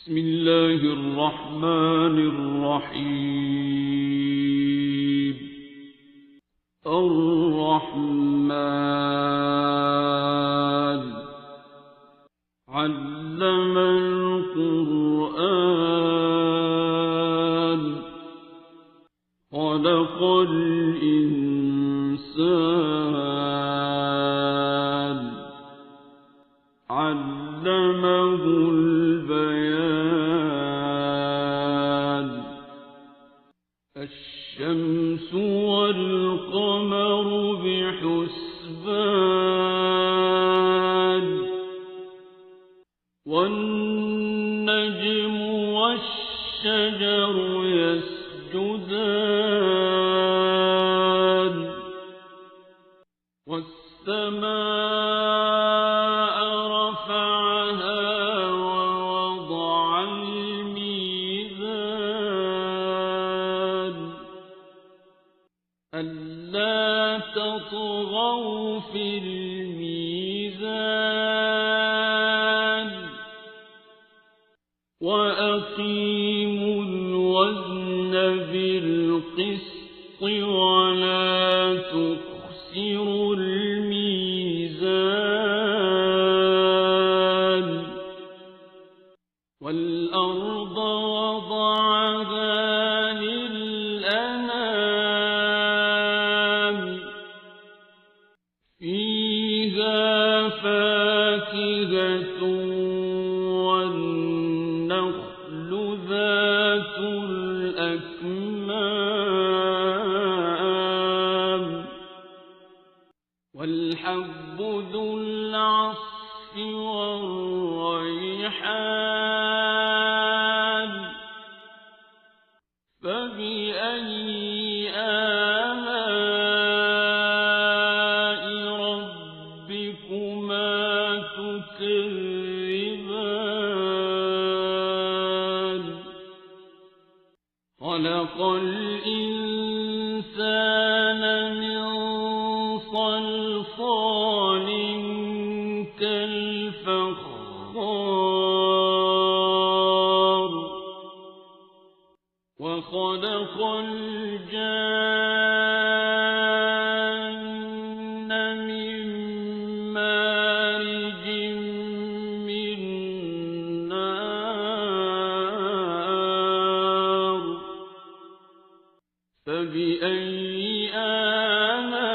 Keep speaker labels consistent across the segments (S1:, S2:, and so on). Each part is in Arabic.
S1: بسم الله الرحمن الرحيم. الرحمن علم القرآن خلق الإنسان علمه البيان. الشمس والقمر بحسبان والنجم والشجر يسجدان والسماء رفعها ووضع الميزان ألا تطغوا في الميزان وأقيموا الوزن بالقسط ولا تخسروا الميزان. والأرض وضعها للأنام فيها فاكهة والنخل ذات الأكمام والحب ذو العصف والريحان فبأي آلاء ربكما تكذبان. خلق الإنسان من صلصال كالفخار وخلق الجان من مارج من نار فبأي آلاء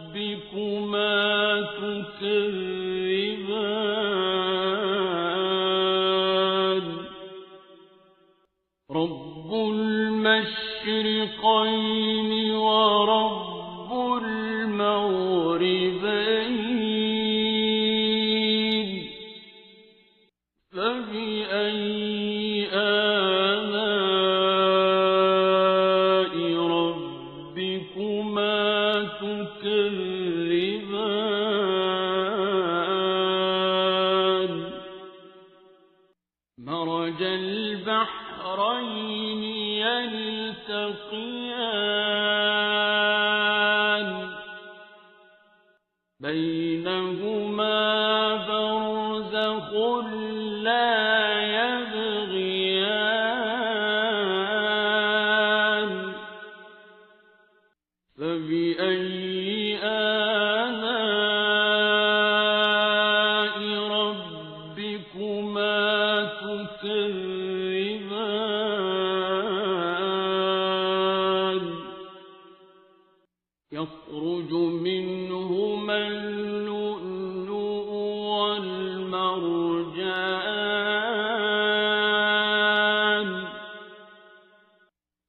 S1: ربكما تكذبان. رب المشرقين ورب المغربين فبأي آلاء ربكما تكذبان. مرج البحرين يلتقيان بينهما برزخ لا يبغيان فبأي آلاء ربكما تكذبان. يخرج منهما اللؤلؤ والمرجان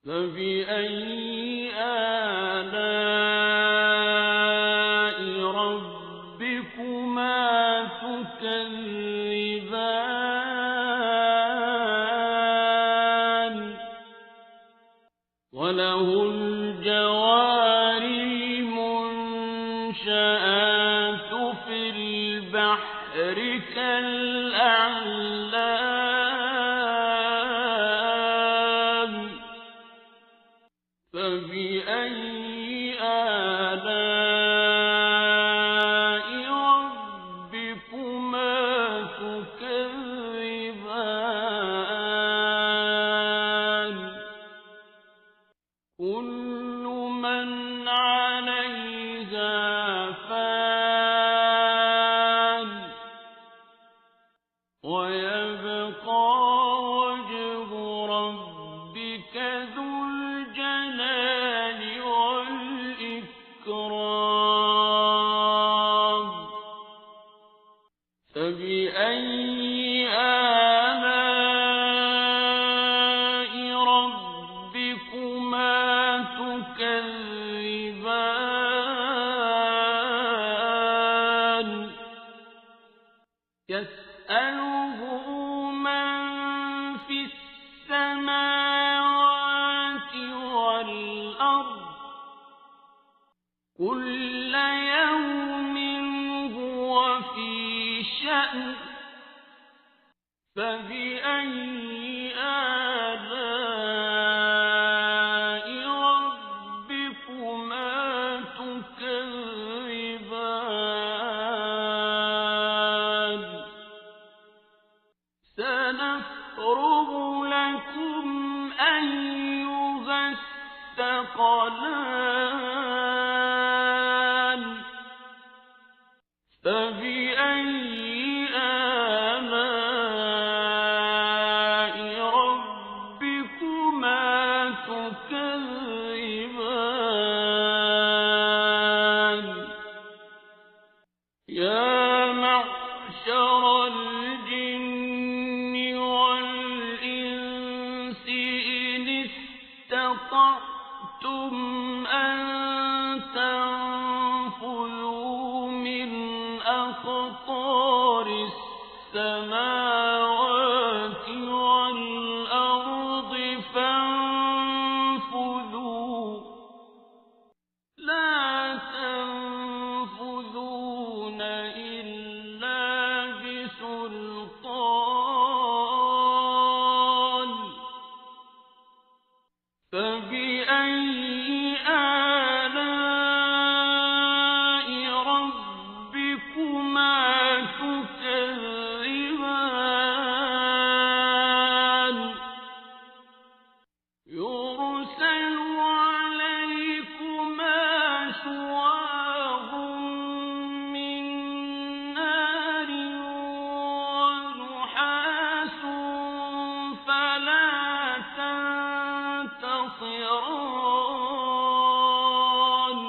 S1: فبأي آلاء ربكما تكذبان. وله الجوار المنشآت في البحر كالأعلام فبأي آلاء ربكما تكذبان. فبأي آلاء ربكما تكذبان يسأله من في السماوات والأرض كل يوم هو في شأن فبأي آلاء ربكما تكذبان سنفرغ لكم أيها الثقلان فبأي آلاء ربكما تكذبان يا معشر الجن والإنس إن استطعتم أن تنفذوا من أقطار السماوات والأرض فانفذوا لا تنفذون إلا بسلطان فبأي آلاء ربكما تكذبان يرسل عليكما شواظ من نار ونحاس فلا تنتصران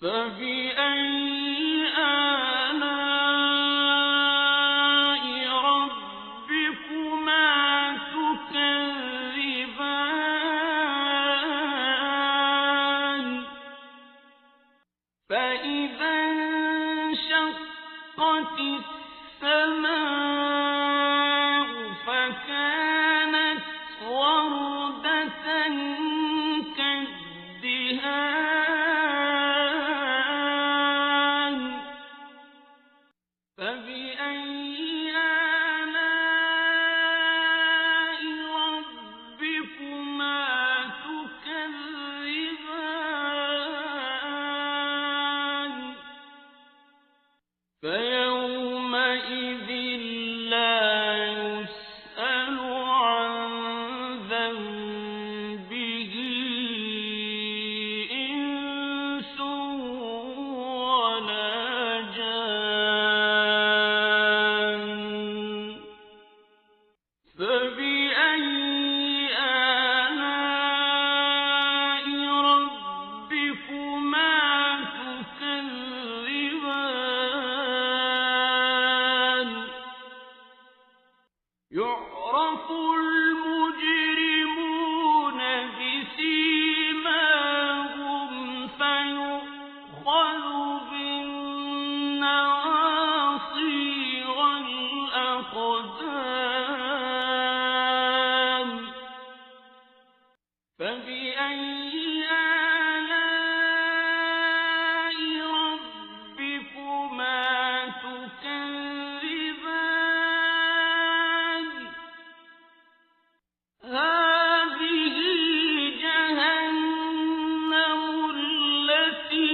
S1: فبأي آلاء ربكما تكذبان فإذا انشقت السماء فكانت وردة كالدهان فبأي آلاء ربكما تكذبان فيومئذ لا يسأل عن ذنبه إنس ولا جان فبأي آلاء ربكما تكذبان يعرف المجرمون بسيماهم فيؤخذ بالنواصي والأقدام فبأي آلاء ربكما تكذبان هذه جهنم التي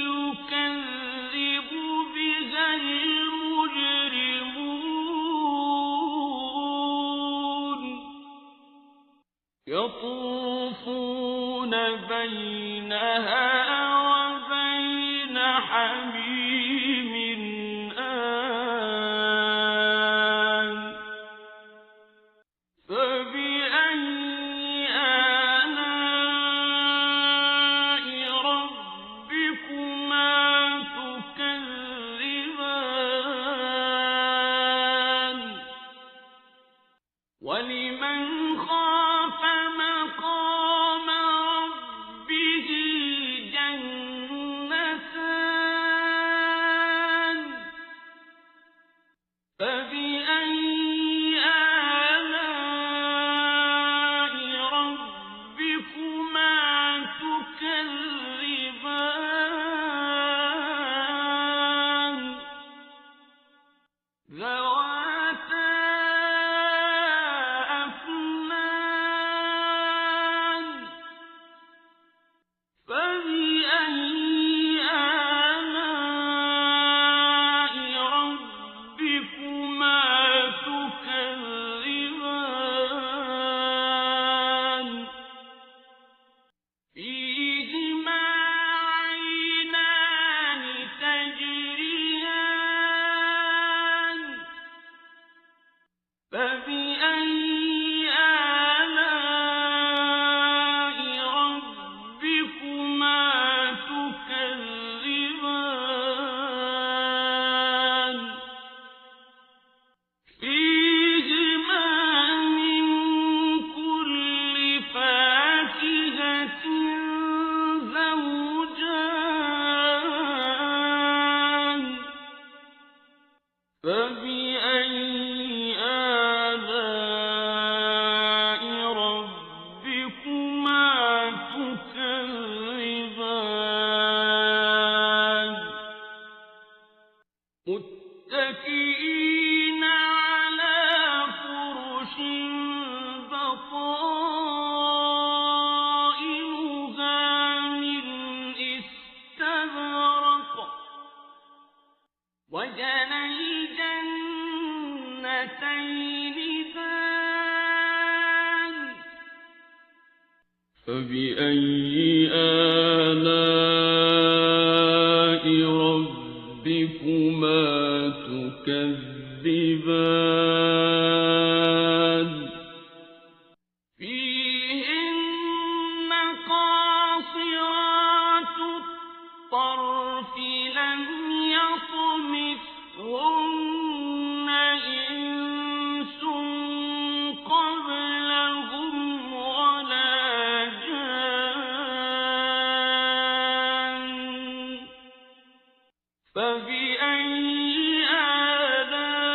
S1: يكذب بها المجرمون يطوفون بينها وبين حميم آن فبأي آلاء ربكما تكذبان وَلِمَنْ خَافَ مَقَامَ رَبِّهِ جَنَّتَانِ فَبِأَيِّ آلَاءِ رَبِّكُمَا تُكَذِّبَانِ ذَوَاتَا أَفْنَانٍ فَبِأَيِّ آلَاءِ رَبِّكُمَا تُكَذِّبَانِ فِيهِمَا عَيْنَانِ تَجْرِيَانِ فَبِأَيِّ آلَاءِ رَبِّكُمَا تُكَذِّبَانِ فِيهِمَا مِن كُلِّ فَاكِهَةٍ زَوْجَانِ فَبِأَيِّ آلَاءِ رَبِّكُمَا تُكَذِّبَانِ مُتَّكِئِينَ عَلَى فُرُشٍ بَطَائِنُهَا مِنْ إِسْتَبْرَقٍ وَجَنَى الْجَنَّتَيْنِ دَانٍ فَبِأَيِّ آلَاءِ رَبِّكُمَا تُكَذِّبَانِ فِيهِنَّ قَاصِرَاتُ الطَّرْفِ لَمْ يَطْمِثْهُنَّ إِنسٌ قَبْلَهُمْ وَلَا جَانٌّ فَبِأَيِّ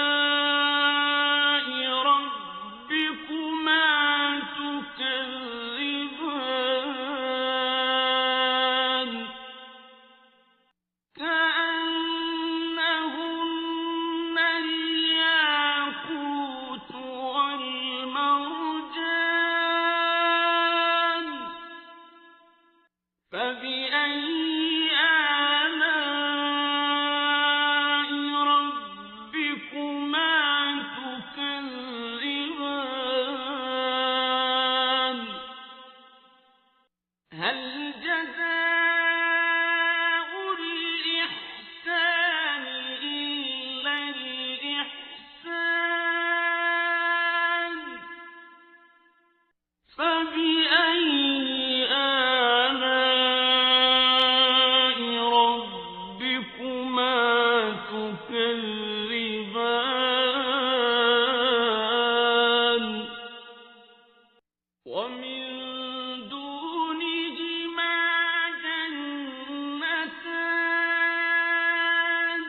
S1: آلَاءِ رَبِّكُمَا تُكَذِّبَانِ كَأَنَّهُنَّ الْيَاقُوتُ وَالْمَرْجَانُ فَبِأَيِّ آلَاءِ رَبِّكُمَا تُكَذِّبَانِ هَلْ جَزَاءُ الْإِحْسَانِ إِلَّا الْإِحْسَانُ فَبِأَيِّ آلَاءِ رَبِّكُمَا تُكَذِّبَانِ وَمِن دُونِهِمَا جَنَّتَانِ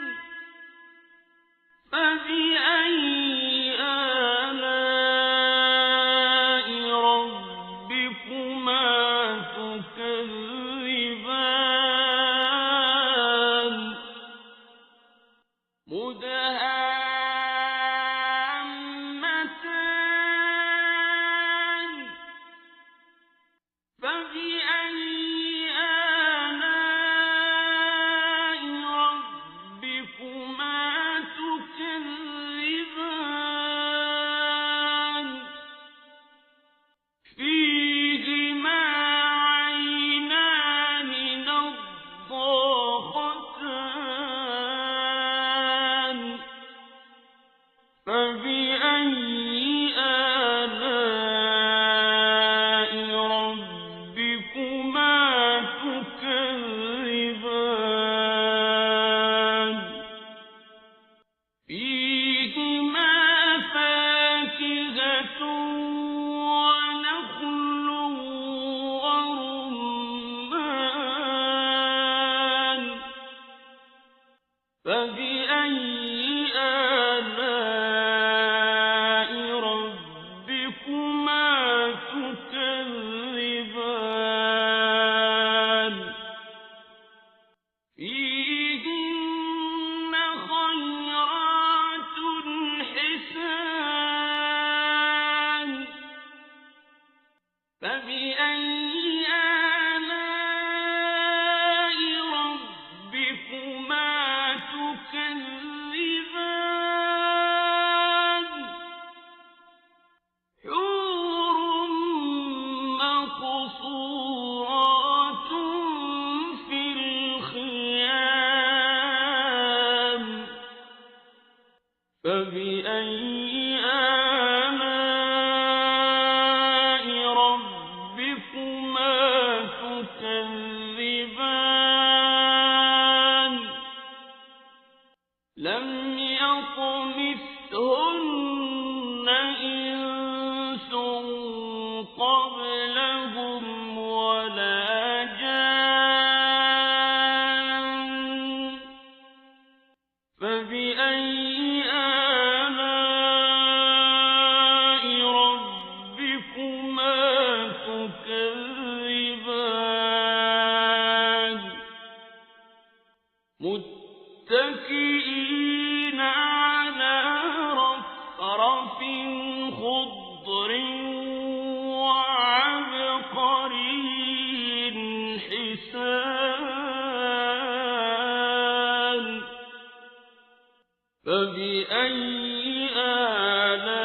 S1: فَبِأَيِّ آلَاءِ رَبِّكُمَا تُكَذِّبَانِ مُدْهَامَّتَانِ فَبِأَيِّ آلَاءِ رَبِّكُمَا تُكَذِّبَانِ فِيهِمَا عَيْنَانِ نَضَّاخَتَانِ فَبِأَيِّ آلَاءِ رَبِّكُمَا تُكَذِّبَانِ فِيهِمَا فَاكِهَةٌ ونخل ورمان فبأي آلاء ربكما تكذبان فيهن خيرات حسان فبأي آلاء ربكما تكذبان حور مقصورات في الخيام فبأي آلاء ربكما تكذبان لم يطمثهن إنس قبلهم ولا جان فبأي آلاء ربكما تكذبان متكئين على رفرف خضر وعبقري حسان فبأي آلاء